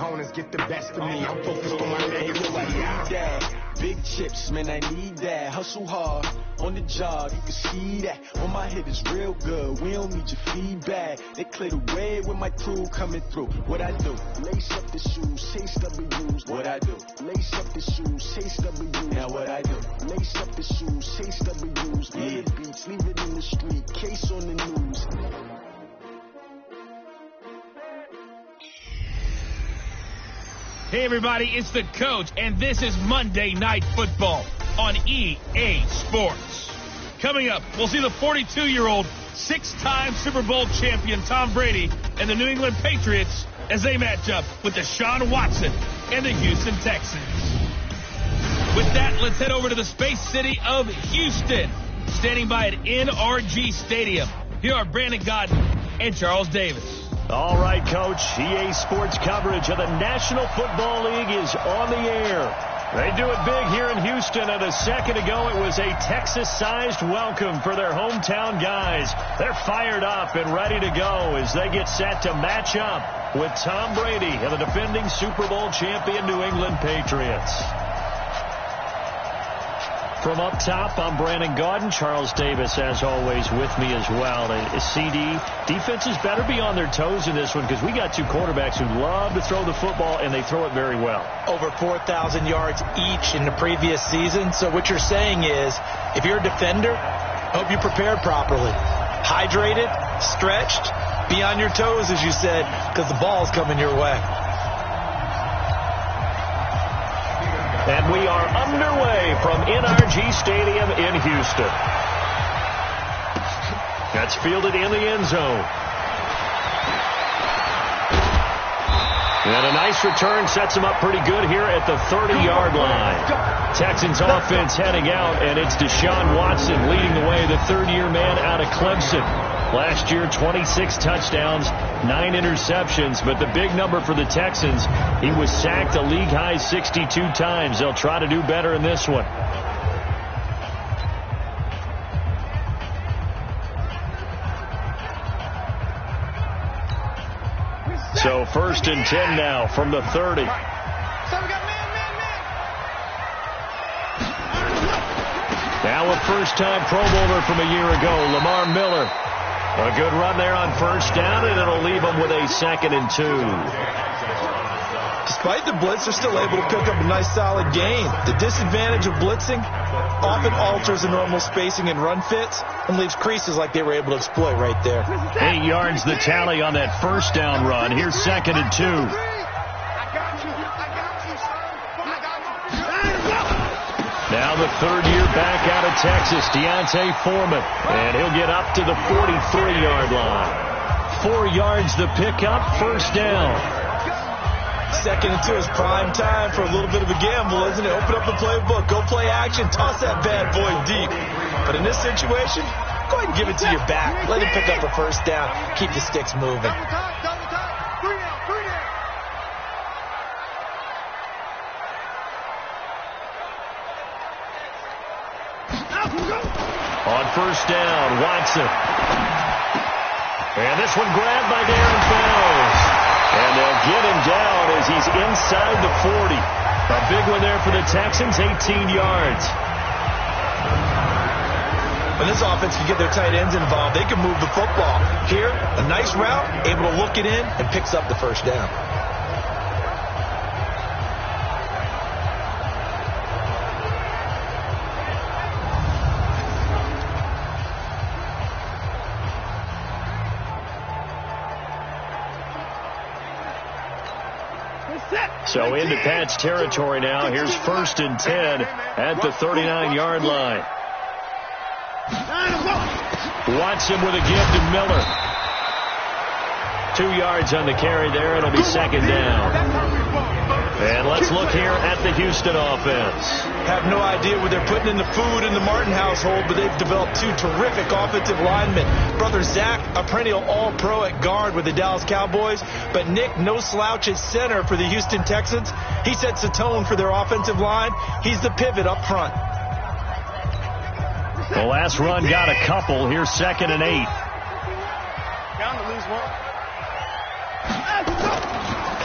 opponents get the best of me. I'm focused on my name. Big chips, man, I need that. Hustle hard on the job, you can see that. On my head is real good. We don't need your feedback. They clear the way with my crew coming through. What I do? Lace up the shoes, chase W's. What I do? Lace up the shoes, chase W's. Now what I do? Lace up the shoes, chase W's. Yeah. Beats, leave it in the street. Case on the news. Hey everybody, it's the coach, and this is Monday Night Football on EA Sports. Coming up, we'll see the 42-year-old, six-time Super Bowl champion Tom Brady and the New England Patriots as they match up with Deshaun Watson and the Houston Texans. With that, let's head over to the Space City of Houston. Standing by at NRG Stadium, here are Brandon Godden and Charles Davis. All right, Coach. EA Sports coverage of the National Football League is on the air. They do it big here in Houston, and a second ago it was a Texas-sized welcome for their hometown guys. They're fired up and ready to go as they get set to match up with Tom Brady and the defending Super Bowl champion New England Patriots. From up top, I'm Brandon Gaudin. Charles Davis, as always, with me as well. And CD, defenses better be on their toes in this one because we got two quarterbacks who love to throw the football, and they throw it very well. Over 4,000 yards each in the previous season. So what you're saying is, if you're a defender, I hope you prepared properly. Hydrated, stretched, be on your toes, as you said, because the ball's coming your way. And we are underway from NRG Stadium in Houston. That's fielded in the end zone. And a nice return sets him up pretty good here at the 30-yard line. Texans offense heading out, and it's Deshaun Watson leading the way, the third-year man out of Clemson. Last year, 26 touchdowns, 9 interceptions, but the big number for the Texans, he was sacked a league-high 62 times. They'll try to do better in this one. So 1st and 10 now from the 30. Now a first-time Pro Bowler from a year ago, Lamar Miller. A good run there on first down, and it'll leave them with a 2nd and 2. Despite the blitz, they're still able to pick up a nice solid gain. The disadvantage of blitzing often alters the normal spacing and run fits and leaves creases like they were able to exploit right there. 8 yards the tally on that first down run. Here's 2nd and 2. Now the third-year back out of Texas, Deontay Foreman. And he'll get up to the 43-yard line. 4 yards the pickup, first down. 2nd and 2 is prime time for a little bit of a gamble, isn't it? Open up the playbook, go play action, toss that bad boy deep. But in this situation, go ahead and give it to your back. Let him pick up a first down. Keep the sticks moving. On first down, Watson. And this one grabbed by Darren Fells. And they'll get him down as he's inside the 40. A big one there for the Texans, 18 yards. When this offense can get their tight ends involved, they can move the football. Here, a nice route, able to look it in, and picks up the first down. So into Pat's territory now. Here's 1st and 10 at the 39-yard line. Watson with a give to Miller. 2 yards on the carry there. It'll be 2nd down. And let's look here at the Houston offense. Have no idea what they're putting in the food in the Martin household, but they've developed two terrific offensive linemen. Brother Zach, a perennial all-pro at guard with the Dallas Cowboys, but Nick, no slouch at center for the Houston Texans. He sets the tone for their offensive line. He's the pivot up front. The last run got a couple. Here's 2nd and 8. Down to lose one.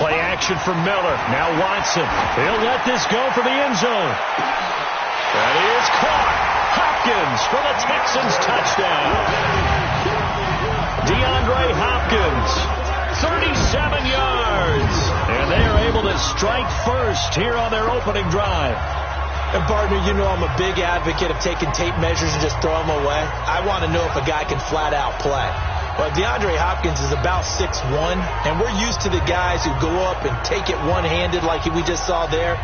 Play action for Miller. Now Watson. He'll let this go for the end zone. That is caught. Hopkins for the Texans touchdown. DeAndre Hopkins, 37 yards. And they are able to strike first here on their opening drive. And partner, you know I'm a big advocate of taking tape measures and just throw them away. I want to know if a guy can flat out play. Well, DeAndre Hopkins is about 6'1", and we're used to the guys who go up and take it one-handed like we just saw there.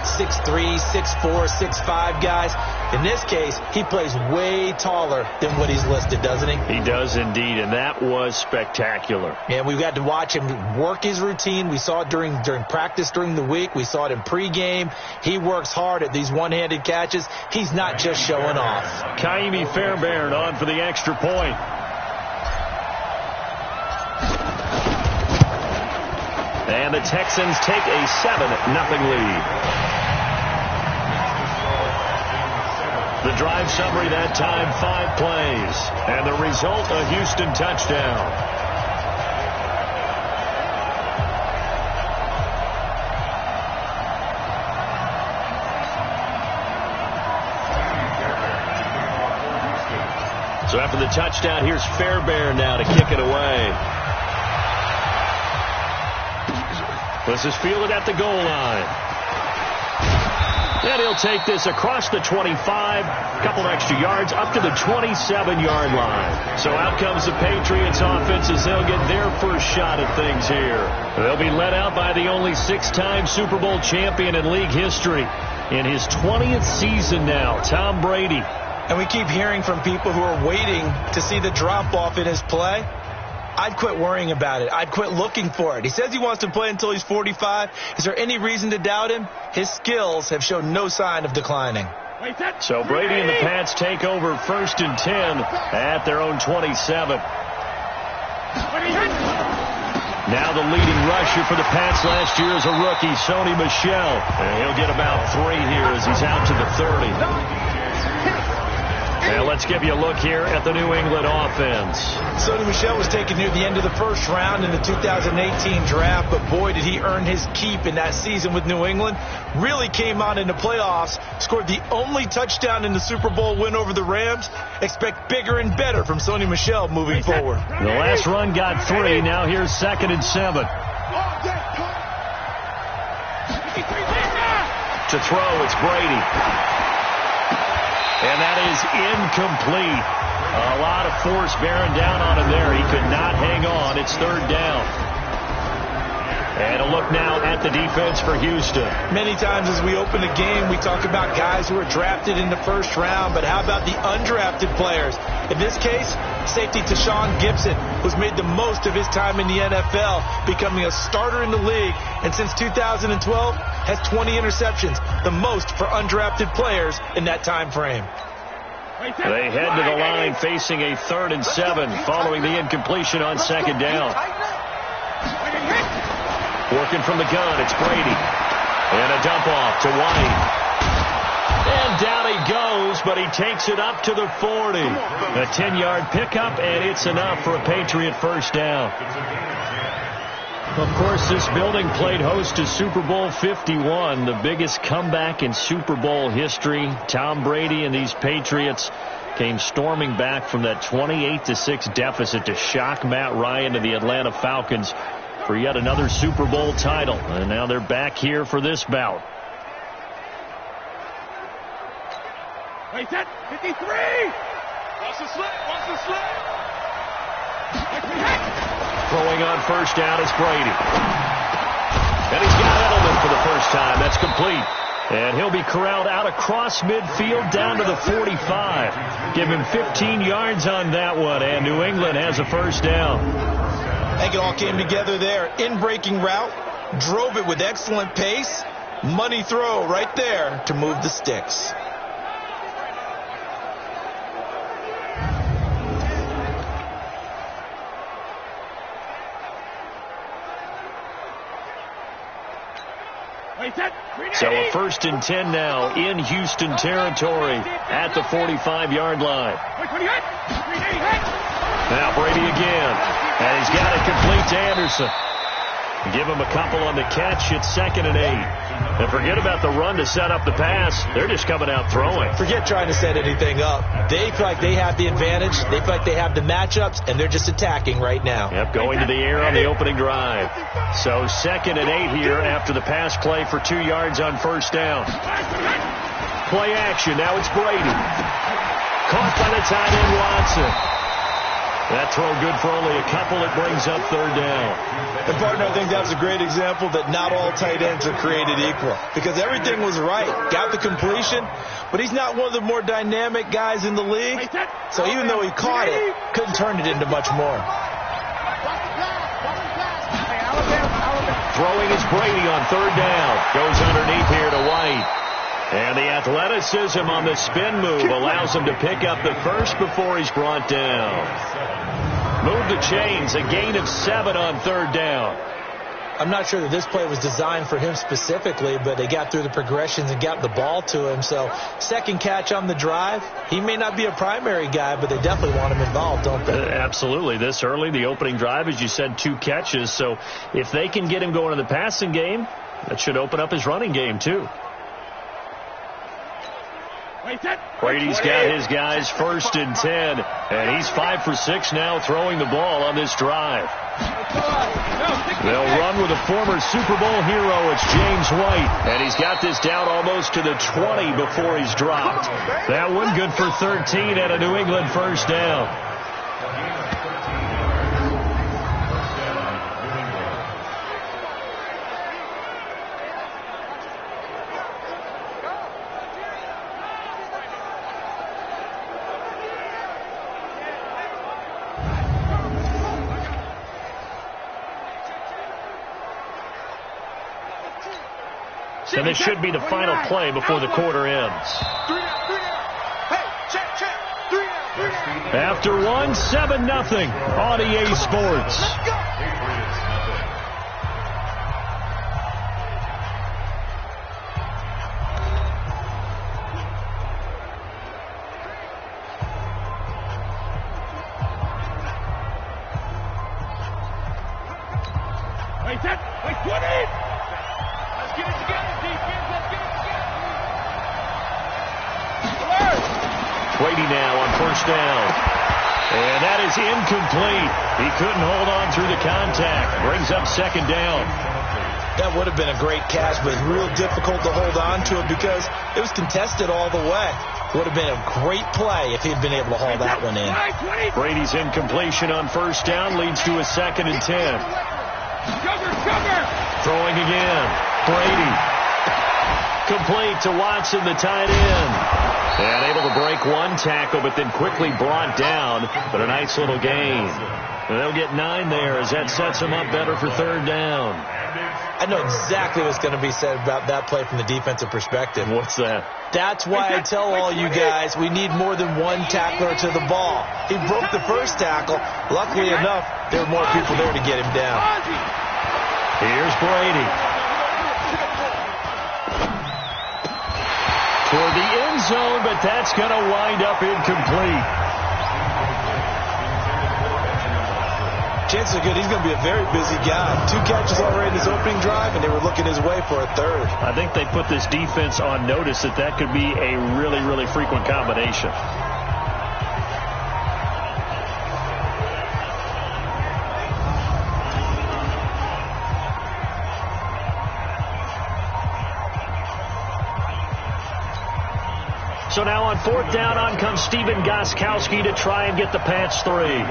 6'3", 6'4", 6'5" guys. In this case, he plays way taller than what he's listed, doesn't he? He does indeed, and that was spectacular. And we've got to watch him work his routine. We saw it during practice during the week. We saw it in pregame. He works hard at these one-handed catches. He's not just showing off. Kaimi Fairbairn on for the extra point. And the Texans take a 7-0 lead. The drive summary that time, 5 plays. And the result, a Houston touchdown. So after the touchdown, here's Fairbairn now to kick it away. This is fielded at the goal line. And he'll take this across the 25, a couple extra yards, up to the 27-yard line. So out comes the Patriots offense as they'll get their first shot at things here. They'll be led out by the only 6-time Super Bowl champion in league history. In his 20th season now, Tom Brady. And we keep hearing from people who are waiting to see the drop-off in his play. I'd quit worrying about it. I'd quit looking for it. He says he wants to play until he's 45. Is there any reason to doubt him? His skills have shown no sign of declining. So Brady and the Pats take over 1st and 10 at their own 27. Now the leading rusher for the Pats last year is a rookie, Sony Michel. And he'll get about 3 here as he's out to the 30. And let's give you a look here at the New England offense. Sony Michel was taken near the end of the first round in the 2018 draft, but boy, did he earn his keep in that season with New England. Really came on in the playoffs, scored the only touchdown in the Super Bowl win over the Rams. Expect bigger and better from Sony Michel moving forward. The last run got 3. Now here's 2nd and 7. To throw, it's Brady. And that is incomplete. A lot of force bearing down on him there. He could not hang on. It's 3rd down. And a look now at the defense for Houston. Many times as we open a game, we talk about guys who are drafted in the first round, but how about the undrafted players? In this case, safety Tashawn Gibson, who's made the most of his time in the NFL, becoming a starter in the league, and since 2012 has 20 interceptions, the most for undrafted players in that time frame. They head to the line facing a 3rd and 7 following the incompletion on 2nd down. Working from the gun, it's Brady. And a dump off to White. And down he goes, but he takes it up to the 40. A 10-yard pickup, and it's enough for a Patriot first down. Of course, this building played host to Super Bowl 51, the biggest comeback in Super Bowl history. Tom Brady and these Patriots came storming back from that 28-6 deficit to shock Matt Ryan and the Atlanta Falcons for yet another Super Bowl title. And now they're back here for this bout. Wait, set, 53! Wants to slip, wants to slip! Throwing on first down is Brady. And he's got Edelman for the first time. That's complete. And he'll be corralled out across midfield down to the 45. Give him 15 yards on that one, and New England has a first down. I think it all came together there. In-breaking route, drove it with excellent pace. Money throw right there to move the sticks. So a 1st and 10 now in Houston territory at the 45-yard line. Now Brady again. And he's got it complete to Anderson. Give him a couple on the catch. It's 2nd and 8. And forget about the run to set up the pass. They're just coming out throwing. Forget trying to set anything up. They feel like they have the advantage. They feel like they have the matchups, and they're just attacking right now. Yep, going to the air on the opening drive. So 2nd and 8 here after the pass play for 2 yards on 1st down. Play action. Now it's Brady. Caught by the tight end, Watson. That throw good for only a couple. It brings up 3rd down. And, partner, I think that was a great example that not all tight ends are created equal. Because everything was right. Got the completion, but he's not one of the more dynamic guys in the league. So even though he caught it, couldn't turn it into much more. Throwing is Brady on 3rd down. Goes underneath here to White. And the athleticism on the spin move allows him to pick up the first before he's brought down. Move the chains, a gain of 7 on 3rd down. I'm not sure that this play was designed for him specifically, but they got through the progressions and got the ball to him. So 2nd catch on the drive. He may not be a primary guy, but they definitely want him involved, don't they? Absolutely. This early, the opening drive, as you said, 2 catches. So if they can get him going in the passing game, that should open up his running game too. Brady's got his guys 1st and 10, and he's 5 for 6 now throwing the ball on this drive. They'll run with a former Super Bowl hero. It's James White, and he's got this down almost to the 20 before he's dropped. That one good for 13 and a New England 1st down. And this should be the final play before the quarter ends. After 1, 7-0 on EA Sports. Brady now on 1st down. And that is incomplete. He couldn't hold on through the contact. Brings up 2nd down. That would have been a great catch, but it's real difficult to hold on to it because it was contested all the way. Would have been a great play if he'd been able to haul that one in. Brady's incompletion on 1st down leads to a 2nd and 10. Throwing again. Brady. Complete to Watson, the tight end. And able to break 1 tackle, but then quickly brought down. But a nice little gain. And they'll get 9 there as that sets them up better for 3rd down. I know exactly what's going to be said about that play from the defensive perspective. What's that? That's why I tell all you guys we need more than 1 tackler to the ball. He broke the 1st tackle. Luckily enough, there were more people there to get him down. Here's Brady. Toward the end zone, but that's going to wind up incomplete. Chances are good he's going to be a very busy guy. 2 catches already in his opening drive, and they were looking his way for a 3rd. I think they put this defense on notice that that could be a really, really frequent combination. So now on 4th down, on comes Stephen Gostkowski to try and get the patch 3.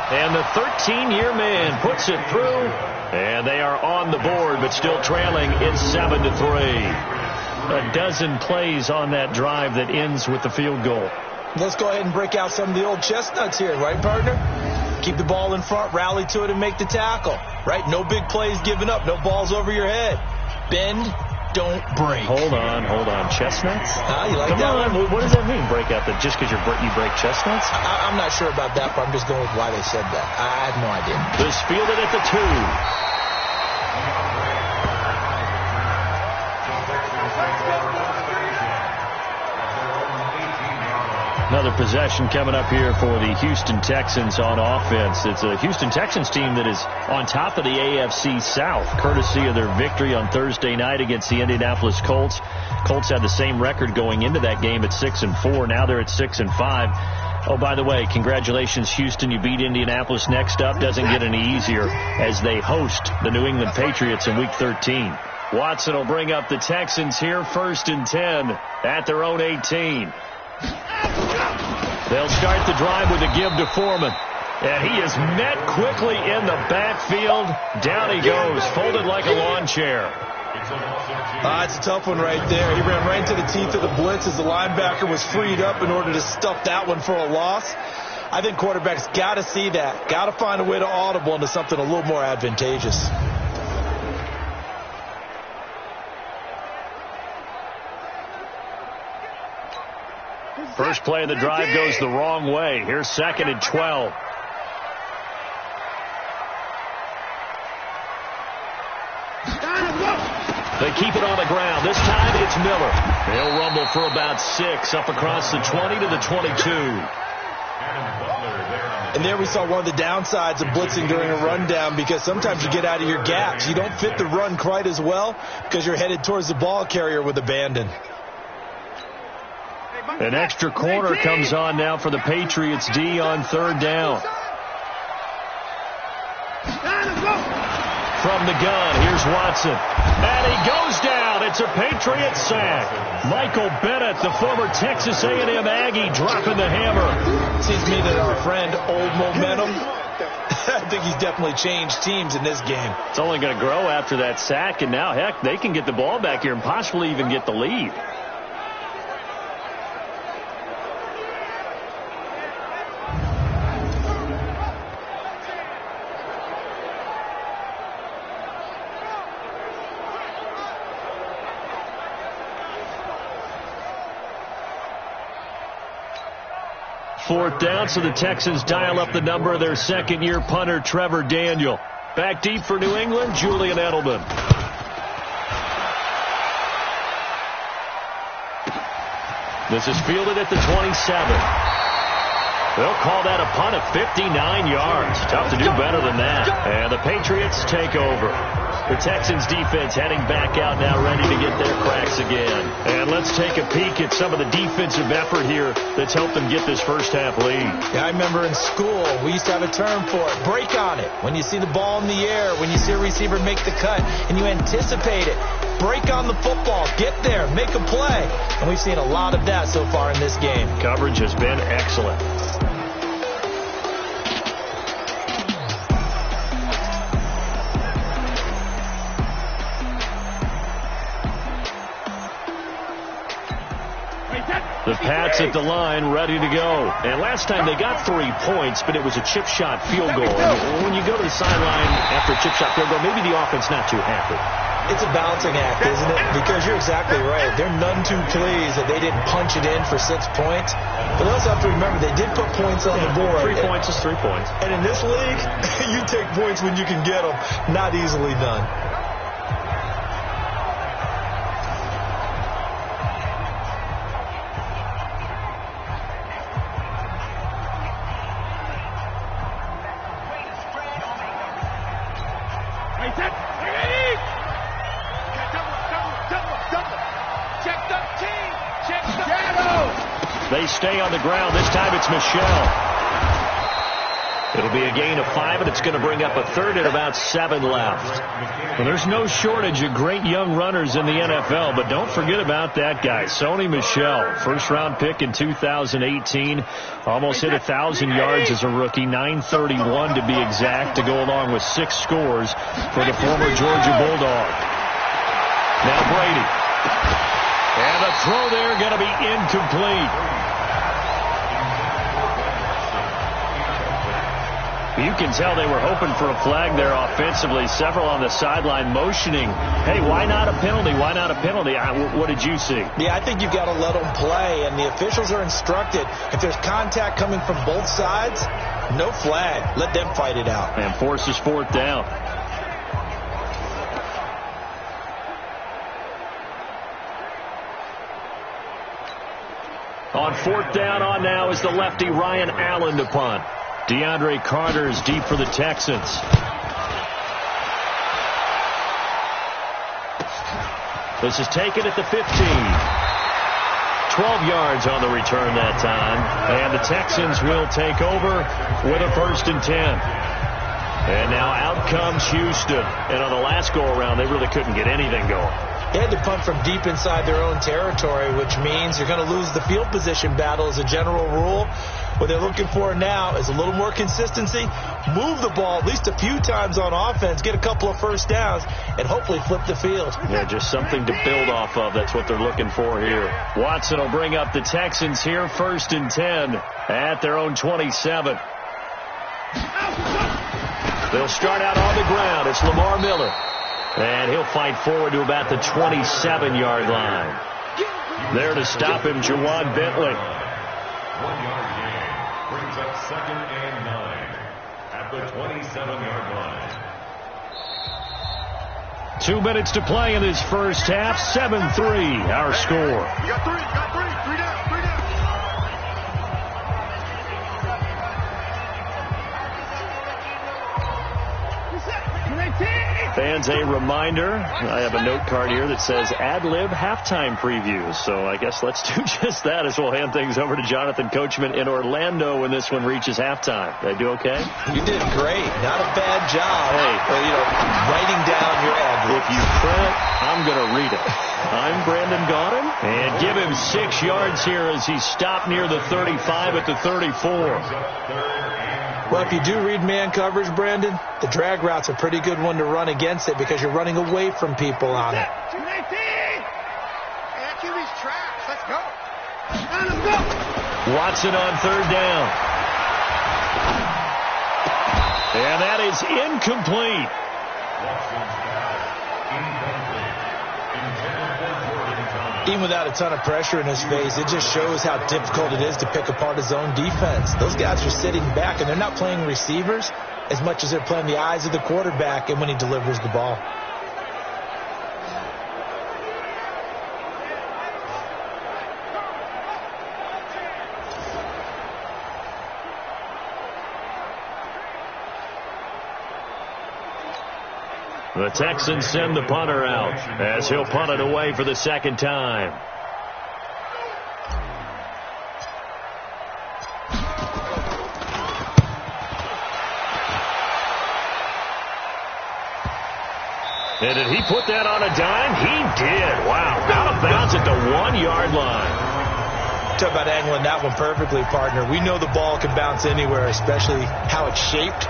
And the 13-year man puts it through, and they are on the board, but still trailing. It's 7-3. A dozen plays on that drive that ends with the field goal. Let's go ahead and break out some of the old chestnuts here, right, partner? Keep the ball in front, rally to it, and make the tackle, right? No big plays given up, no balls over your head. Bend, don't break. Hold on. Chestnuts? You like Come that on. one? What does that mean, break out? That just because you break chestnuts? I'm not sure about that, but I'm just going with why they said that. I have no idea. This fielded at the 2. Another possession coming up here for the Houston Texans on offense. It's a Houston Texans team that is on top of the AFC South, courtesy of their victory on Thursday night against the Indianapolis Colts. Colts had the same record going into that game at 6-4. Now they're at 6-5. Oh, by the way, congratulations, Houston. You beat Indianapolis. Next up doesn't get any easier as they host the New England Patriots in Week 13. Watson will bring up the Texans here, 1st and 10 at their own 18. They'll start the drive with a give to Foreman. And he is met quickly in the backfield. Down he goes, folded like a lawn chair. It's a tough one right there. He ran right into the teeth of the blitz as the linebacker was freed up in order to stuff that one for a loss. I think quarterbacks got to see that. Got to find a way to audible into something a little more advantageous. First play of the drive goes the wrong way. Here's 2nd and 12. They keep it on the ground. This time it's Miller. He'll rumble for about 6 up across the 20 to the 22. And there we saw one of the downsides of blitzing during a rundown, because sometimes you get out of your gaps. You don't fit the run quite as well because you're headed towards the ball carrier with abandon. An extra corner comes on now for the Patriots D on 3rd down. From the gun, here's Watson. And he goes down. It's a Patriots sack. Michael Bennett, the former Texas A&M Aggie, dropping the hammer. Seems to me that our friend, Old Momentum, I think he's definitely changed teams in this game. It's only going to grow after that sack, and now, heck, they can get the ball back here and possibly even get the lead. Fourth down, so the Texans dial up the number of their second-year punter, Trevor Daniel. Back deep for New England, Julian Edelman. This is fielded at the 27. They'll call that a punt of 59 yards. Tough to do better than that. And the Patriots take over. The Texans defense heading back out now, ready to get their cracks again. And let's take a peek at some of the defensive effort here that's helped them get this first half lead. Yeah, I remember in school, we used to have a term for it. Break on it. When you see the ball in the air, when you see a receiver make the cut, and you anticipate it. Break on the football. Get there. Make a play. And we've seen a lot of that so far in this game. Coverage has been excellent. The Pats at the line, ready to go. And last time they got 3 points, but it was a chip shot field goal. And when you go to the sideline after a chip shot field goal, maybe the offense not too happy. It's a balancing act, isn't it? Because you're exactly right. They're none too pleased that they didn't punch it in for 6 points. But also have to remember, they did put points on the board. 3 points is 3 points. And in this league, you take points when you can get them. Not easily done. They stay on the ground. This time it's Michel. It'll be a gain of 5, and it's going to bring up a third and about 7 left. Well, there's no shortage of great young runners in the NFL, but don't forget about that guy, Sony Michel. First-round pick in 2018. Almost hit 1,000 yards as a rookie, 931 to be exact, to go along with 6 scores for the former Georgia Bulldog. Now Brady. And the throw there going to be incomplete. You can tell they were hoping for a flag there offensively. Several on the sideline motioning, hey, why not a penalty? Why not a penalty? What did you see? Yeah, I think you've got to let them play, and the officials are instructed. If there's contact coming from both sides, no flag. Let them fight it out. And forces 4th down. On fourth down on now is the lefty Ryan Allen to punt. DeAndre Carter is deep for the Texans. This is taken at the 15. 12 yards on the return that time. And the Texans will take over with a 1st and 10. And now out comes Houston. And on the last go-around, they really couldn't get anything going. They had to punt from deep inside their own territory, which means you're going to lose the field position battle as a general rule. What they're looking for now is a little more consistency, move the ball at least a few times on offense, get a couple of first downs, and hopefully flip the field. Yeah, just something to build off of. That's what they're looking for here. Watson will bring up the Texans here, 1st and 10 at their own 27. They'll start out on the ground. It's Lamar Miller. And he'll fight forward to about the 27-yard line. There to stop him, Jawan Bentley. 1 yard gain brings up 2nd and 9 at the 27-yard line. 2 minutes to play in this first half. 7-3 our score. You got three. 3 down. Fans, a reminder, I have a note card here that says ad-lib halftime previews. So I guess let's do just that as we'll hand things over to Jonathan Coachman in Orlando when this one reaches halftime. Did I do okay? You did great. Not a bad job. Hey, writing down your ad-libs. If you print, I'm going to read it. I'm Brandon Gaudin, and give him 6 yards here as he stopped near the 35 at the 34. Well, if you do read man coverage, Brandon, the drag route's a pretty good one to run against it because you're running away from people on it. Let's go. Watson on 3rd down. And that is incomplete. Even without a ton of pressure in his face, it just shows how difficult it is to pick apart his own defense. Those guys are sitting back, and they're not playing receivers as much as they're playing the eyes of the quarterback and when he delivers the ball. The Texans send the punter out as he'll punt it away for the 2nd time. And did he put that on a dime? He did. Wow. Out of bounds at the 1-yard line. Talk about angling that one perfectly, partner. We know the ball can bounce anywhere, especially how it's shaped.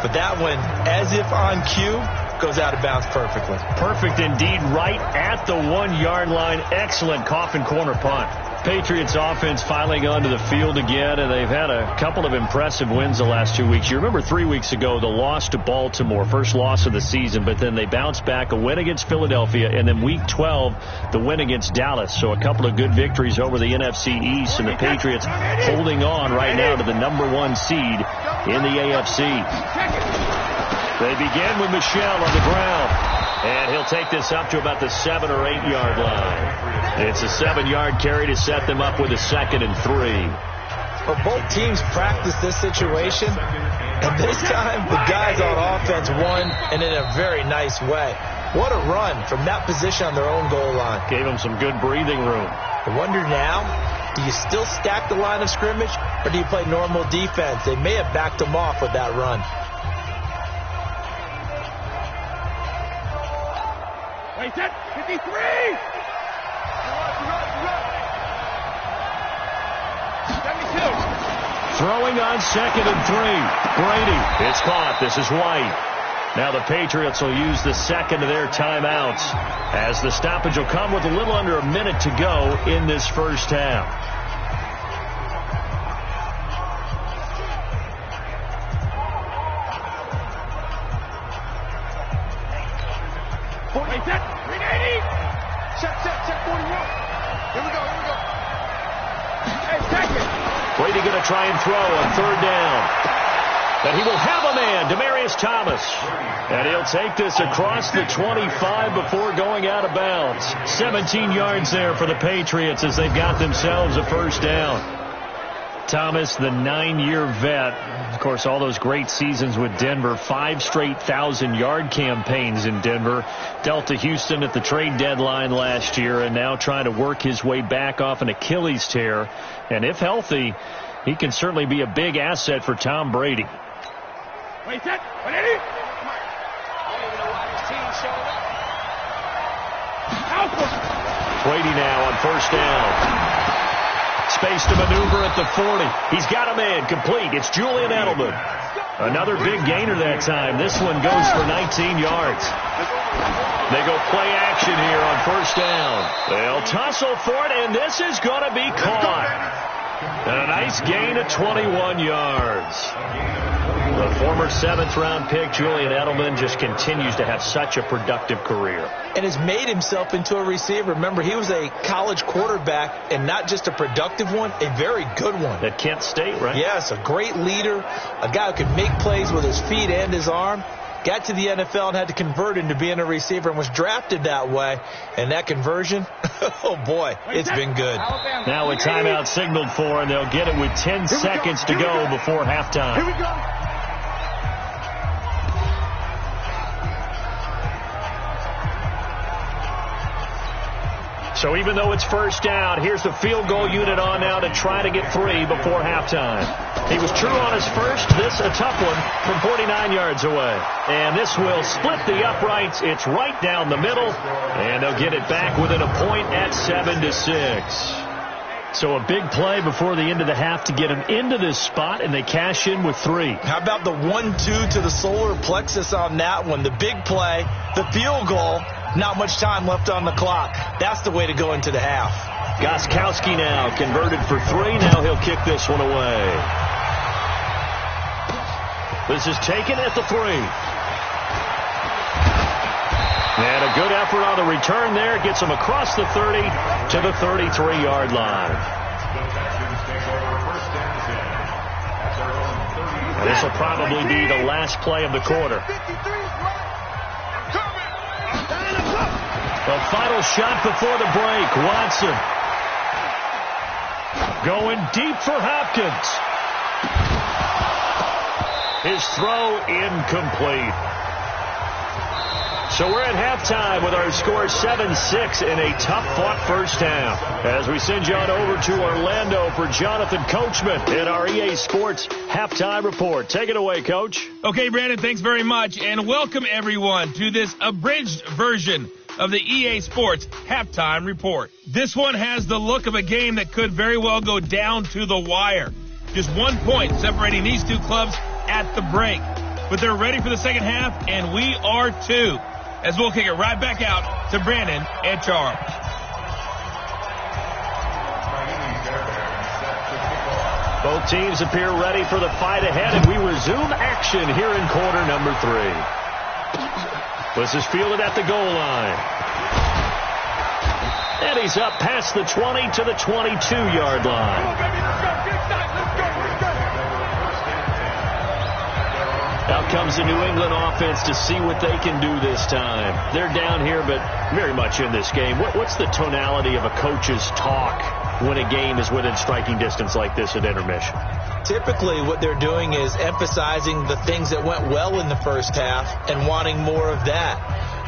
But that one, as if on cue, goes out of bounds perfectly. Perfect indeed, right at the 1-yard line. Excellent coffin corner punt. Patriots offense filing onto the field again, and they've had a couple of impressive wins the last 2 weeks. You remember 3 weeks ago, the loss to Baltimore, first loss of the season, but then they bounced back, a win against Philadelphia, and then week 12, the win against Dallas. So a couple of good victories over the NFC East, and the Patriots holding on right now to the #1 seed in the AFC. They begin with Michel on the ground, and he'll take this up to about the 7 or 8 yard line. It's a 7-yard carry to set them up with a 2nd and 3. Well, both teams practiced this situation, and this time the guys on offense won, and in a very nice way. What a run from that position on their own goal line. Gave them some good breathing room. I wonder now, do you still stack the line of scrimmage, or do you play normal defense? They may have backed them off with that run. Wait, set, 53! 72. Throwing on 2nd and 3. Brady. It's caught. This is White. Now the Patriots will use the 2nd of their timeouts as the stoppage will come with a little under a minute to go in this first half. Wait, set, 380! Check, 41. Here we go. Hey, second. Brady going to try and throw on 3rd down. And he will have a man, Demaryius Thomas. And he'll take this across the 25 before going out of bounds. 17 yards there for the Patriots as they've got themselves a first down. Thomas, the 9-year vet. Of course, all those great seasons with Denver. 5 straight 1,000-yard campaigns in Denver. Dealt to Houston at the trade deadline last year and now trying to work his way back off an Achilles tear. And if healthy, he can certainly be a big asset for Tom Brady. Wait, set. What is it? Brady now on first down. Space to maneuver at the 40. He's got a man complete. It's Julian Edelman. Another big gainer that time. This one goes for 19 yards. They go play action here on first down. They'll tussle for it, and this is going to be caught. A nice gain of 21 yards. The former 7th-round pick, Julian Edelman, just continues to have such a productive career. And has made himself into a receiver. Remember, he was a college quarterback, and not just a productive one, a very good one. At Kent State, right? Yes, a great leader, a guy who could make plays with his feet and his arm. Got to the NFL and had to convert into being a receiver and was drafted that way. And that conversion, oh boy, it's been good. Now a timeout signaled for, and they'll get it with 10 seconds to go before halftime. Here we go. So even though it's first down, here's the field goal unit on now to try to get 3 before halftime. He was true on his first. This a tough one from 49 yards away. And this will split the uprights. It's right down the middle. And they'll get it back within a point at 7-6. So a big play before the end of the half to get him into this spot, and they cash in with 3. How about the 1-2 to the solar plexus on that one? The big play, the field goal. Not much time left on the clock. That's the way to go into the half. Gostkowski now converted for 3. Now he'll kick this one away. This is taken at the 3. And a good effort on the return there. Gets him across the 30 to the 33-yard line. And this will probably be the last play of the quarter. The final shot before the break. Watson going deep for Hopkins. His throw incomplete. So we're at halftime with our score 7-6 in a tough-fought first half. As we send you on over to Orlando for Jonathan Coachman in our EA Sports Halftime Report. Take it away, Coach. Okay, Brandon, thanks very much. And welcome, everyone, to this abridged version of the EA Sports Halftime Report. This one has the look of a game that could very well go down to the wire. Just 1 point separating these two clubs at the break. But they're ready for the second half, and we are too. As we'll kick it right back out to Brandon and Charles. Both teams appear ready for the fight ahead, and we resume action here in quarter number 3. This is fielded at the goal line. And he's up past the 20 to the 22-yard line. Out comes the New England offense to see what they can do this time. They're down here, but very much in this game. What's the tonality of a coach's talk when a game is within striking distance like this at intermission? Typically, what they're doing is emphasizing the things that went well in the first half and wanting more of that.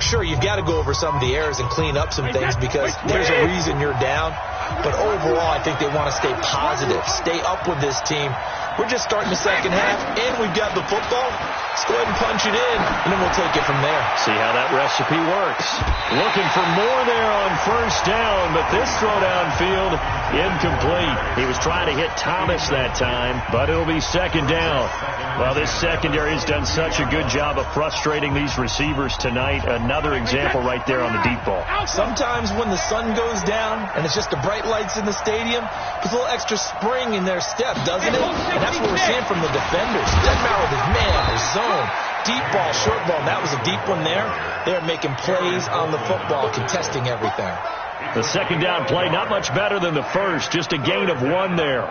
Sure, you've got to go over some of the errors and clean up some things because there's a reason you're down. But overall, I think they want to stay positive, stay up with this team. We're just starting the second half, and we've got the football. Let's go ahead and punch it in, and then we'll take it from there. See how that recipe works. Looking for more there on first down, but this throw downfield, incomplete. He was trying to hit Thomas that time, but it'll be second down. Well, this secondary has done such a good job of frustrating these receivers tonight. Another example right there on the deep ball. Sometimes when the sun goes down and it's just the bright lights in the stadium, puts a little extra spring in their step, doesn't it? And that's what we're seeing from the defenders. Doesn't matter with his man, his zone, deep ball, short ball. That was a deep one there. They're making plays on the football, contesting everything. The second down play, not much better than the first, just a gain of 1 there.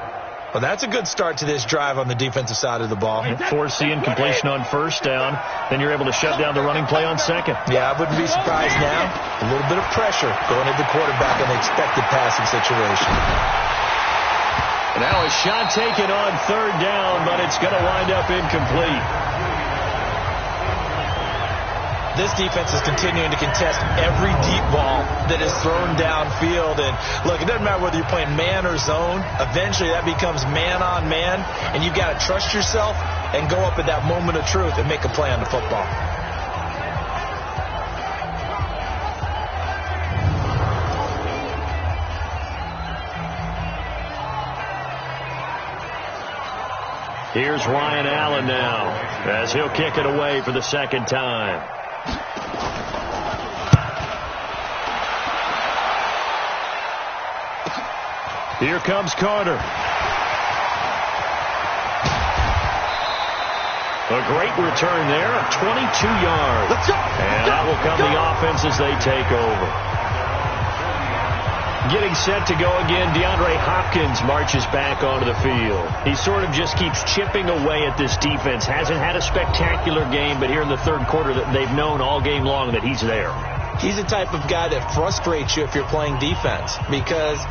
Well, that's a good start to this drive on the defensive side of the ball. Force the incompletion on first down. Then you're able to shut down the running play on second. Yeah, I wouldn't be surprised now. A little bit of pressure going at the quarterback in the expected passing situation. Now a shot taken on third down, but it's going to wind up incomplete. This defense is continuing to contest every deep ball that is thrown downfield. And look, it doesn't matter whether you're playing man or zone. Eventually that becomes man on man, and you've got to trust yourself and go up at that moment of truth and make a play on the football. Here's Ryan Allen now as he'll kick it away for the second time. Here comes Carter. A great return there of 22 yards. And that will come the offense as they take over. Getting set to go again, DeAndre Hopkins marches back onto the field. He sort of just keeps chipping away at this defense. Hasn't had a spectacular game, but here in the third quarter that they've known all game long that he's there. He's the type of guy that frustrates you if you're playing defense, because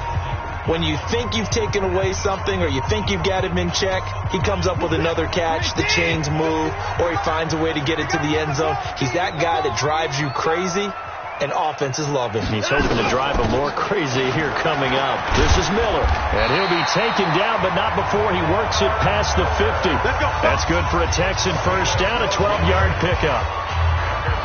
when you think you've taken away something or you think you've got him in check, he comes up with another catch, the chains move, or he finds a way to get it to the end zone. He's that guy that drives you crazy, and offenses love him. He's hoping to drive him more crazy here coming up. This is Miller, and he'll be taken down, but not before he works it past the 50. That's good for a Texan first down, a 12-yard pickup.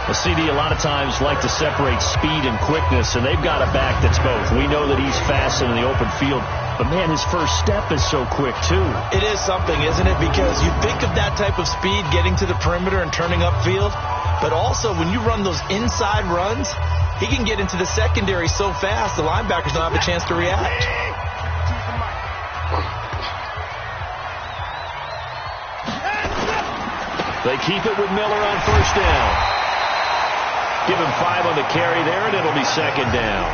The CD a lot of times like to separate speed and quickness, and they've got a back that's both. We know that he's fast in the open field, but, man, his first step is so quick, too. It is something, isn't it? Because you think of that type of speed getting to the perimeter and turning upfield, but also when you run those inside runs, he can get into the secondary so fast the linebackers don't have a chance to react. They keep it with Miller on first down. Give him 5 on the carry there, and it'll be second down.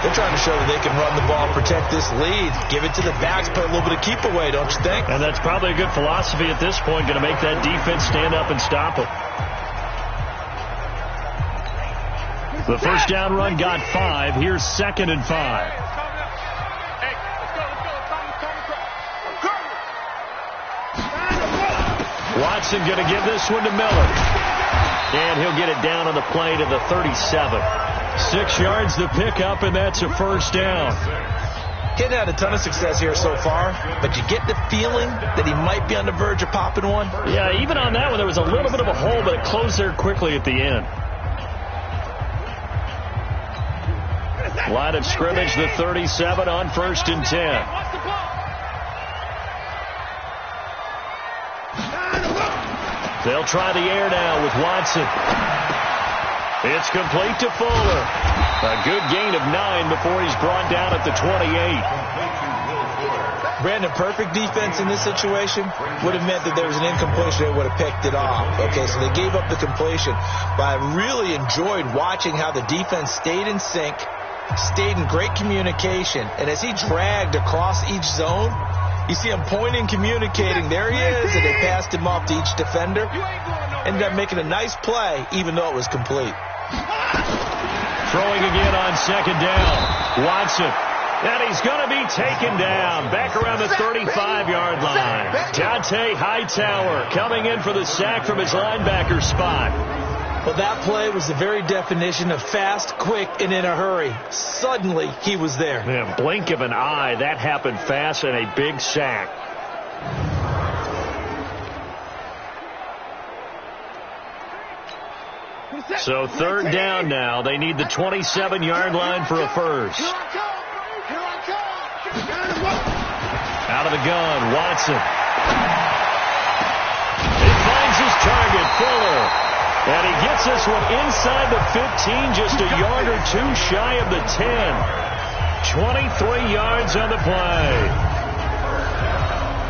They're trying to show that they can run the ball, protect this lead, give it to the backs, put a little bit of keep away, don't you think? And that's probably a good philosophy at this point, going to make that defense stand up and stop it. The first down run got 5. Here's second and 5. Watson going to give this one to Miller. And he'll get it down on the play to the 37. 6 yards to pick up, and that's a first down. He hadn't had a ton of success here so far, but you get the feeling that he might be on the verge of popping one. Yeah, even on that one, there was a little bit of a hole, but it closed there quickly at the end. Line of scrimmage, the 37 on first and 10. They'll try the air now with Watson. It's complete to Fuller. A good gain of 9 before he's brought down at the 28. Brandon, perfect defense in this situation would have meant that there was an incompletion. They would have picked it off. Okay, so they gave up the completion. But I really enjoyed watching how the defense stayed in sync, stayed in great communication, and as he dragged across each zone, you see him pointing, communicating. There he is, and they passed him off to each defender. Ended up making a nice play, even though it was complete. Throwing again on second down. Watson. And he's going to be taken down back around the 35-yard line. Dante Hightower coming in for the sack from his linebacker spot. Well, that play was the very definition of fast, quick, and in a hurry. Suddenly, he was there. Yeah, blink of an eye. That happened fast and a big sack. So third down now. They need the 27-yard line for a first. Out of the gun, Watson. He finds his target, Fuller. And he gets this one inside the 15, just a yard or two shy of the 10. 23 yards on the play.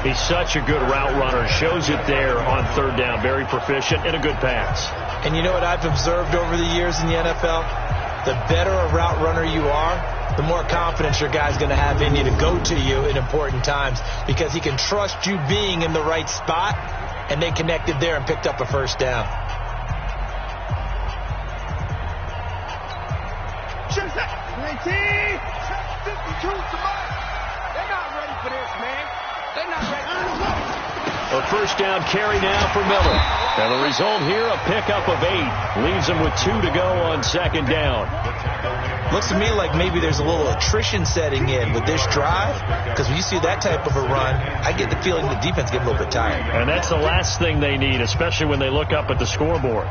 He's such a good route runner. Shows it there on third down. Very proficient and a good pass. And you know what I've observed over the years in the NFL? The better a route runner you are, the more confidence your guy's going to have in you to go to you in important times, because he can trust you being in the right spot, and they connected there and picked up a first down. Choose that. 20. 52 to Mike. They're not ready for this, man. They're not ready. A first down carry now for Miller. And the result here, a pickup of 8. Leaves him with 2 to go on second down. Looks to me like maybe there's a little attrition setting in with this drive, because when you see that type of a run, I get the feeling the defense get a little bit tired. And that's the last thing they need, especially when they look up at the scoreboard.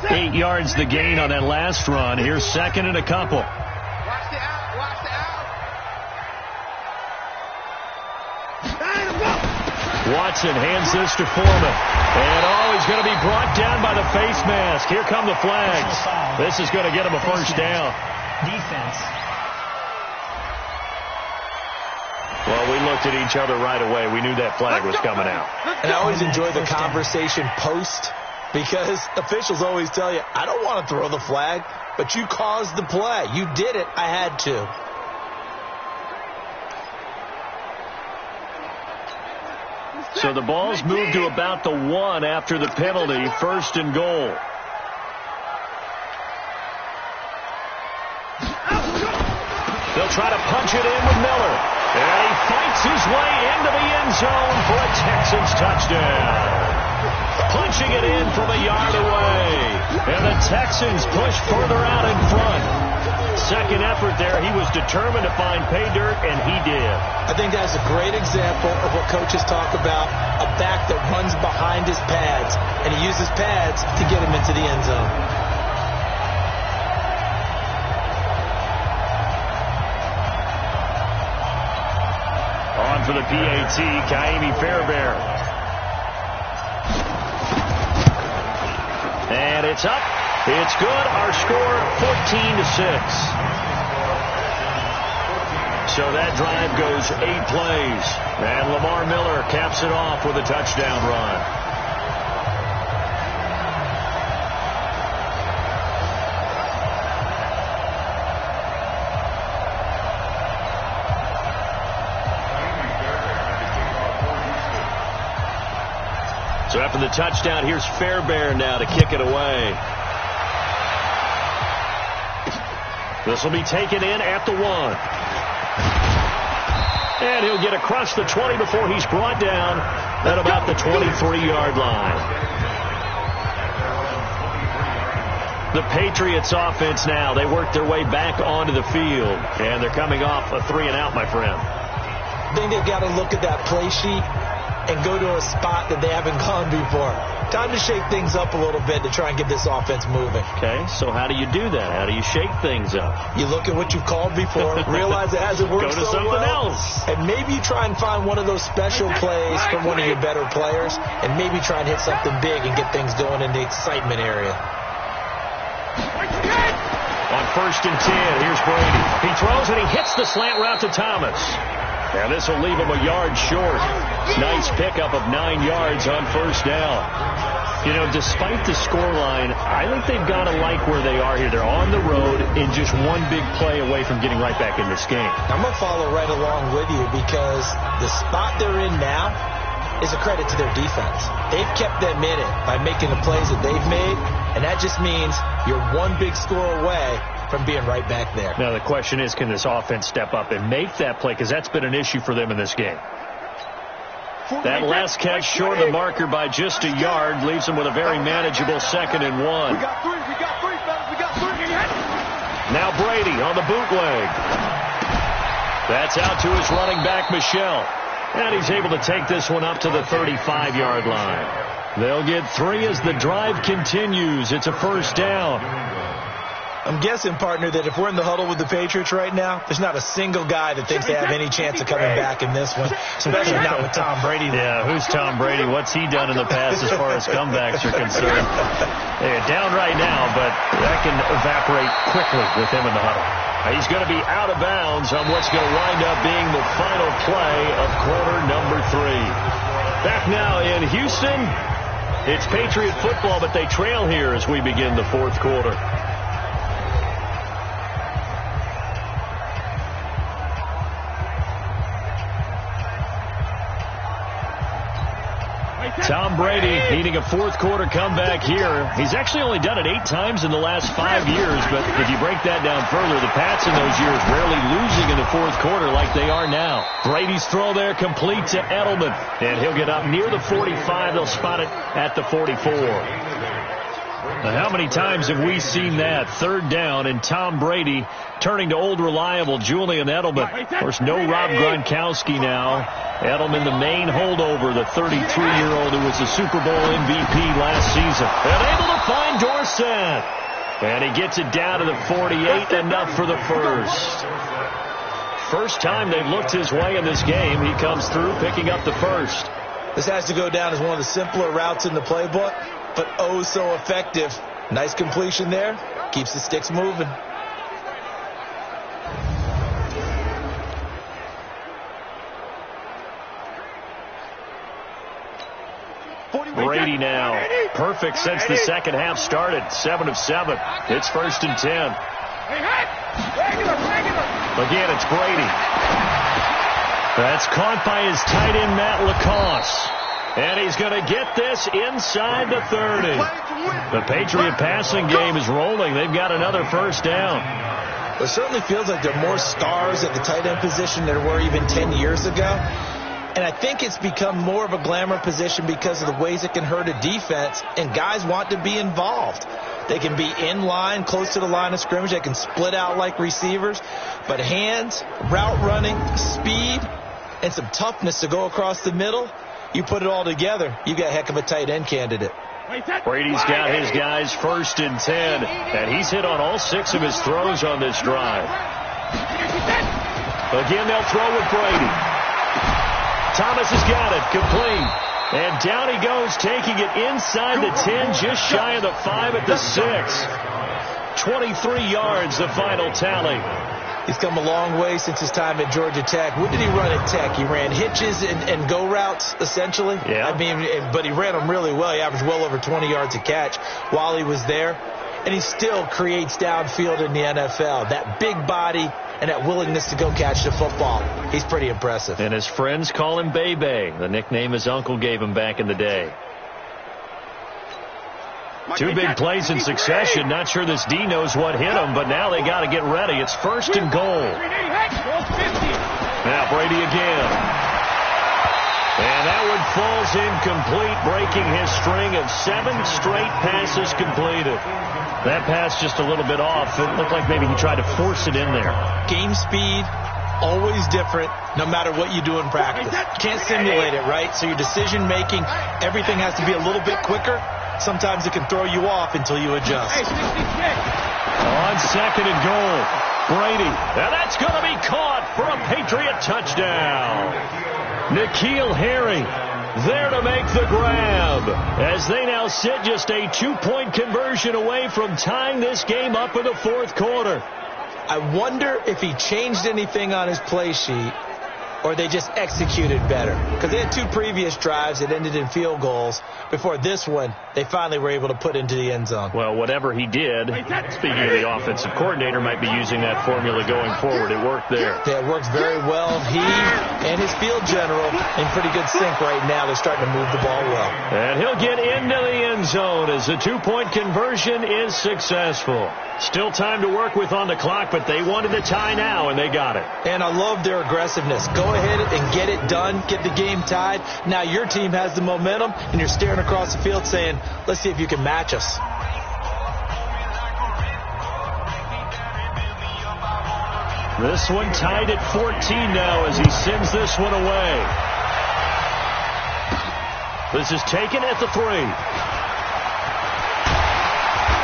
8 yards the gain on that last run. Here's second and a couple. Watch the out. Watch the out. Watson hands this to Foreman. And, he's going to be brought down by the face mask. Here come the flags. This is going to get him a first down. Defense. Well, we looked at each other right away. We knew that flag was coming out. And I always enjoy the conversation post, because officials always tell you, I don't want to throw the flag, but you caused the play. You did it. I had to. So the ball's moved to about the 1 after the penalty. First and goal. They'll try to punch it in with Miller. And he fights his way into the end zone for a Texans touchdown. Punching it in from a yard away. And the Texans push further out in front. Second effort there, he was determined to find pay dirt, and he did. I think that's a great example of what coaches talk about, a back that runs behind his pads, and he uses pads to get him into the end zone. On for the PAT, Kaimi Fairbairn. And it's up. It's good. Our score, 14-6. So that drive goes 8 plays. And Lamar Miller caps it off with a touchdown run. So after the touchdown, here's Fairbairn now to kick it away. This will be taken in at the 1. And he'll get across the 20 before he's brought down at about the 23-yard line. The Patriots offense now, they work their way back onto the field. And they're coming off a 3-and-out, my friend. I think they've got to look at that play sheet and go to a spot that they haven't gone before. Time to shake things up a little bit to try and get this offense moving. Okay, so how do you do that? How do you shake things up? You look at what you've called before, realize it hasn't worked so well. Go to something else. And maybe you try and find one of those special plays from one of your better players, and maybe try and hit something big and get things going in the excitement area. On first and 10, here's Brady. He throws and he hits the slant route to Thomas. And this will leave him a yard short. Nice pickup of 9 yards on first down. You know, despite the scoreline, I think they've got to like where they are here. They're on the road and just one big play away from getting right back in this game. I'm going to follow right along with you, because the spot they're in now is a credit to their defense. They've kept them in it by making the plays that they've made, and that just means you're one big score away from being right back there. Now the question is, can this offense step up and make that play? Because that's been an issue for them in this game. That last catch short of the marker by just a yard leaves them with a very manageable 2nd and 1. We got three, fellas. We got three. Now Brady on the bootleg. That's out to his running back, Michel. And he's able to take this one up to the 35-yard line. They'll get 3 as the drive continues. It's a first down. I'm guessing, partner, that if we're in the huddle with the Patriots right now, there's not a single guy that thinks they have any chance of coming back in this one, especially not with Tom Brady. Yeah, who's Tom Brady? What's he done in the past as far as comebacks are concerned? Yeah, down right now, but that can evaporate quickly with him in the huddle. He's going to be out of bounds on what's going to wind up being the final play of quarter number 3. Back now in Houston. It's Patriot football, but they trail here as we begin the 4th quarter. Tom Brady needing a fourth-quarter comeback here. He's actually only done it 8 times in the last 5 years, but if you break that down further, the Pats in those years rarely losing in the fourth quarter like they are now. Brady's throw there complete to Edelman, and he'll get up near the 45. They'll spot it at the 44. Now, how many times have we seen that? 3rd down, and Tom Brady turning to old reliable Julian Edelman. Of course, no Rob Gronkowski now. Edelman, the main holdover, the 33-year-old who was a Super Bowl MVP last season. And able to find Dorsett. And he gets it down to the 48, enough for the first. First time they've looked his way in this game. He comes through picking up the first. This has to go down as one of the simpler routes in the playbook, but oh so effective. Nice completion there. Keeps the sticks moving. Brady now. Perfect since the second half started. 7 of 7. It's 1st and 10. Again, it's Brady. That's caught by his tight end, Matt LaCosse. And he's going to get this inside the 30. The Patriot passing game is rolling. They've got another first down. It certainly feels like there are more stars at the tight end position than there were even 10 years ago. And I think it's become more of a glamour position because of the ways it can hurt a defense, and guys want to be involved. They can be in line, close to the line of scrimmage. They can split out like receivers. But hands, route running, speed, and some toughness to go across the middle, you put it all together, you got a heck of a tight end candidate. Brady's got his guys 1st and 10, and he's hit on all 6 of his throws on this drive. Again, they'll throw with Brady. Thomas has got it, complete. And down he goes, taking it inside the 10, just shy of the 5 at the 6. 23 yards, the final tally. He's come a long way since his time at Georgia Tech. What did he run at Tech? He ran hitches and go routes, essentially. Yeah. I mean, but he ran them really well. He averaged well over 20 yards a catch while he was there. And he still creates downfield in the NFL. That big body and that willingness to go catch the football. He's pretty impressive. And his friends call him Bebe, the nickname his uncle gave him back in the day. 2 big plays in succession. Not sure this D knows what hit him, but now they got to get ready. It's 1st and goal. Now Brady again. And that one falls incomplete, breaking his string of 7 straight passes completed. That pass just a little bit off. It looked like maybe he tried to force it in there. Game speed, always different, no matter what you do in practice. Can't simulate it, right? So your decision-making, everything has to be a little bit quicker. Sometimes it can throw you off until you adjust. On 2nd and goal, Brady. And that's going to be caught for a Patriot touchdown. N'Keal Harry there to make the grab as they now sit just a 2-point conversion away from tying this game up in the 4th quarter. I wonder if he changed anything on his play sheet or they just executed better. Because they had 2 previous drives that ended in field goals. Before this one, they finally were able to put into the end zone. Well, whatever he did, speaking of the offensive coordinator, might be using that formula going forward. It worked there. Yeah, it works very well. He and his field general in pretty good sync right now. They're starting to move the ball well. And he'll get into the end zone as the 2-point conversion is successful. Still time to work with on the clock, but they wanted the tie now, and they got it. And I love their aggressiveness. Go ahead and get it done. Get the game tied. Now your team has the momentum, and you're staring across the field saying, let's see if you can match us. This one tied at 14 now as he sends this one away. This is taken at the 3.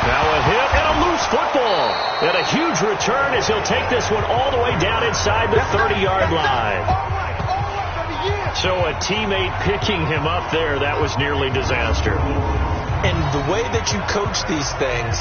Now a hit and a loose football. And a huge return as he'll take this one all the way down inside the 30-yard line. So a teammate picking him up there, that was nearly disaster. And the way that you coach these things,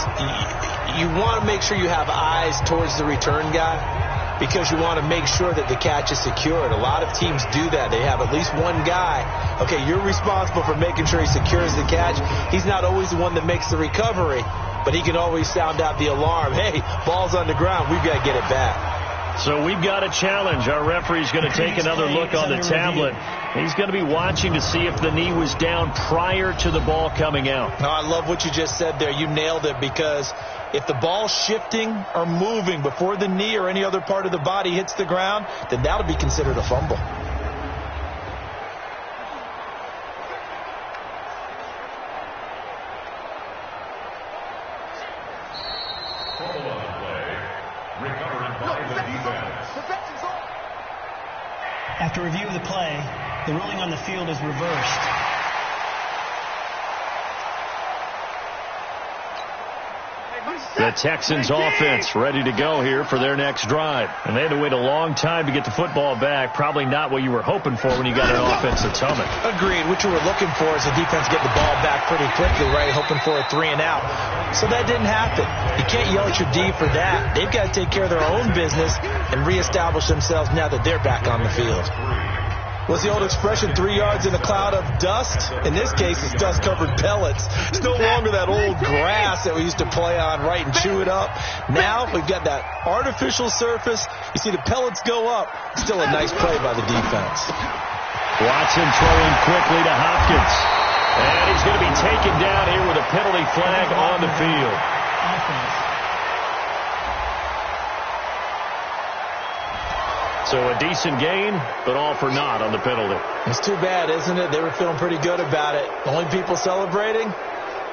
you want to make sure you have eyes towards the return guy because you want to make sure that the catch is secured. A lot of teams do that. They have at least one guy. Okay, you're responsible for making sure he secures the catch. He's not always the one that makes the recovery, but he can always sound out the alarm. Hey, ball's on the ground. We've got to get it back. So we've got a challenge. Our referee's going to take another look on the tablet. He's going to be watching to see if the knee was down prior to the ball coming out. No, I love what you just said there. You nailed it, because if the ball's shifting or moving before the knee or any other part of the body hits the ground, then that'll be considered a fumble. After review of the play, the ruling on the field is reversed. The Texans offense ready to go here for their next drive. And they had to wait a long time to get the football back. Probably not what you were hoping for when you got an offensive tummy. Agreed. What you were looking for is the defense get the ball back pretty quickly, right? Hoping for a 3-and-out. So that didn't happen. You can't yell at your D for that. They've got to take care of their own business and reestablish themselves now that they're back on the field. What's the old expression, 3 yards in a cloud of dust? In this case, it's dust-covered pellets. It's no longer that old grass that we used to play on, right, and chew it up. Now we've got that artificial surface. You see the pellets go up. Still a nice play by the defense. Watson throwing quickly to Hopkins. And he's going to be taken down here with a penalty flag on the field. So a decent gain, but all for naught on the penalty. It's too bad, isn't it? They were feeling pretty good about it. The only people celebrating,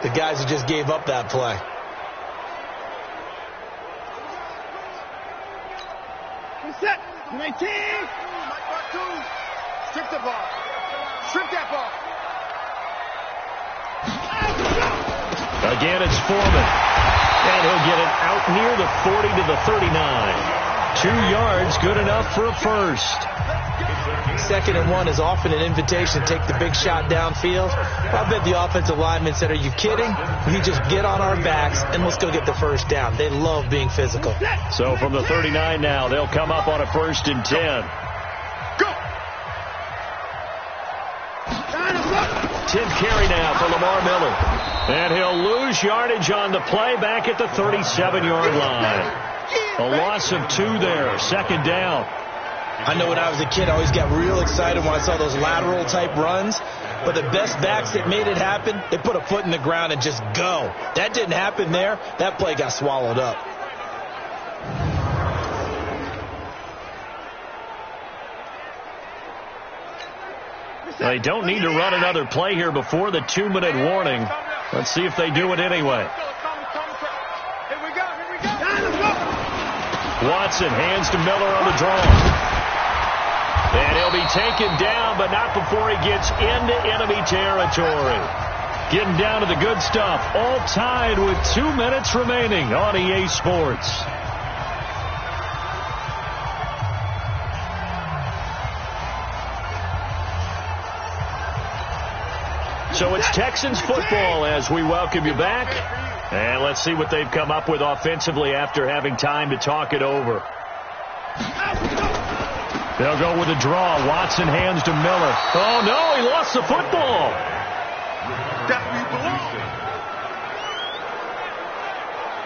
the guys who just gave up that play. Set. 19. Strip the ball. Strip that ball. Again, it's Foreman. And he'll get it out near the 40 to the 39. 2 yards, good enough for a first. 2nd and 1 is often an invitation to take the big shot downfield. I bet the offensive lineman said, are you kidding? We just get on our backs and let's go get the first down. They love being physical. So from the 39 now, they'll come up on a 1st and 10. Go! 10th carry now for Lamar Miller. And he'll lose yardage on the play back at the 37-yard line. A loss of 2 there, 2nd down. I know when I was a kid, I always got real excited when I saw those lateral type runs. But the best backs that made it happen, they put a foot in the ground and just go. That didn't happen there. That play got swallowed up. They don't need to run another play here before the 2-minute warning. Let's see if they do it anyway. Watson hands to Miller on the draw. And he'll be taken down, but not before he gets into enemy territory. Getting down to the good stuff. All tied with 2 minutes remaining on EA Sports. So it's Texans football as we welcome you back. And let's see what they've come up with offensively after having time to talk it over. They'll go with a draw. Watson hands to Miller. Oh, no, he lost the football.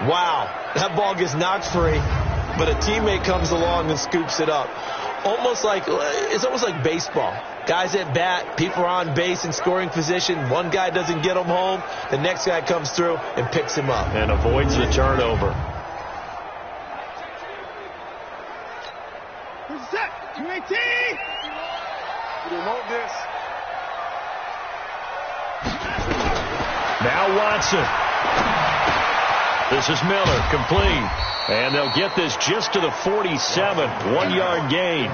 Wow, that ball gets knocked free, but a teammate comes along and scoops it up. It's almost like baseball. Guys at bat, people are on base in scoring position. One guy doesn't get him home. The next guy comes through and picks him up. And avoids the turnover. Set. 218. Remote this. Now Watson. This is Miller, complete. And they'll get this just to the 47, 1-yard gain.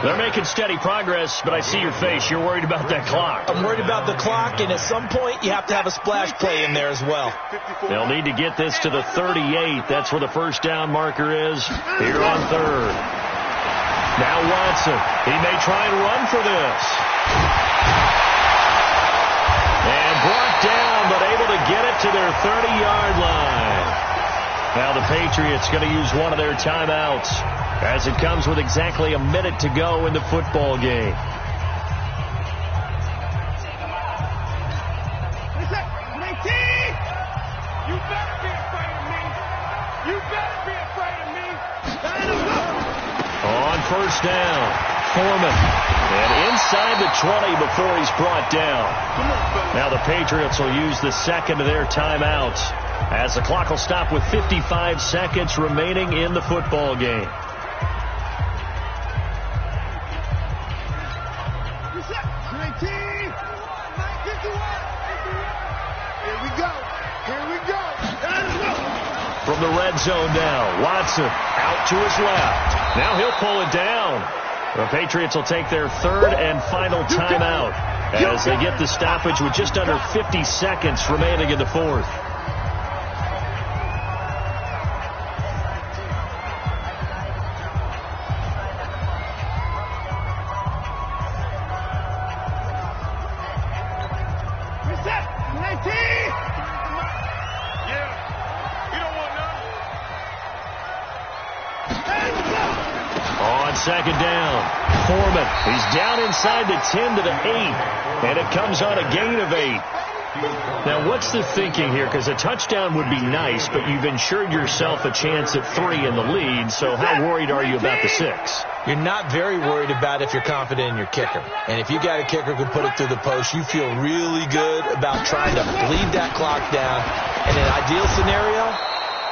They're making steady progress, but I see your face. You're worried about that clock. I'm worried about the clock, and at some point you have to have a splash play in there as well. They'll need to get this to the 38. That's where the first down marker is here on 3rd. Now Watson. He may try and run for this. And brought down, but able to get it to their 30-yard line. Now the Patriots going to use one of their timeouts as it comes with exactly a minute to go in the football game. You better be afraid of me. You better be afraid of me. On 1st down, Foreman. And inside the 20 before he's brought down. Now the Patriots will use the second of their timeouts as the clock will stop with 55 seconds remaining in the football game. From the red zone now, Watson out to his left. Now he'll pull it down. The Patriots will take their third and final timeout as they get the stoppage with just under 50 seconds remaining in the fourth. Second down. Foreman. He's down inside the 10 to the 8. And it comes on a gain of 8. Now, what's the thinking here? Because a touchdown would be nice, but you've ensured yourself a chance at 3 in the lead. So how worried are you about the 6? You're not very worried about if you're confident in your kicker. And if you got a kicker who can put it through the post, you feel really good about trying to bleed that clock down. In an ideal scenario,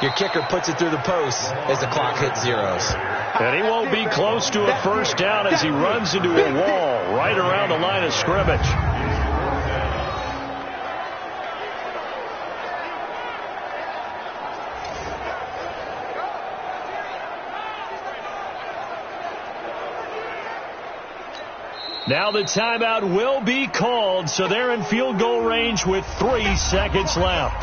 your kicker puts it through the post as the clock hits zeros. And he won't be close to a first down as he runs into a wall right around the line of scrimmage. Now the timeout will be called, so they're in field goal range with 3 seconds left.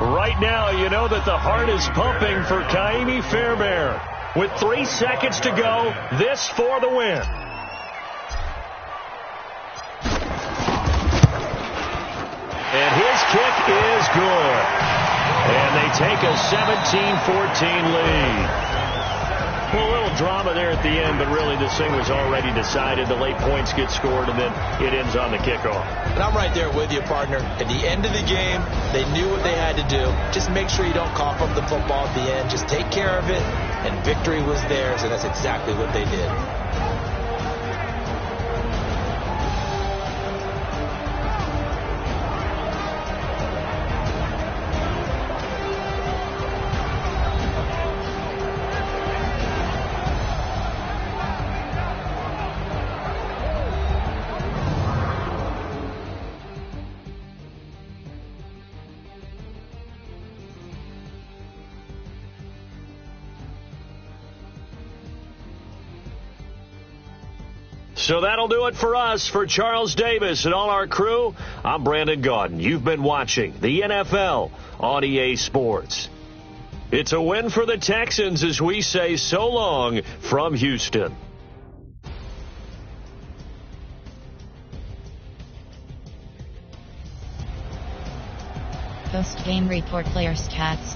Right now, you know that the heart is pumping for Kaimi Fairbairn. With 3 seconds to go, this for the win. And his kick is good. And they take a 17-14 lead. Well, a little drama there at the end, but really this thing was already decided. The late points get scored, and then it ends on the kickoff. And I'm right there with you, partner. At the end of the game, they knew what they had to do. Just make sure you don't cough up the football at the end. Just take care of it, and victory was theirs, and that's exactly what they did. So that'll do it for us. For Charles Davis and all our crew, I'm Brandon Gaudin. You've been watching the NFL on EA Sports. It's a win for the Texans as we say so long from Houston. Post-game report. Players' stats.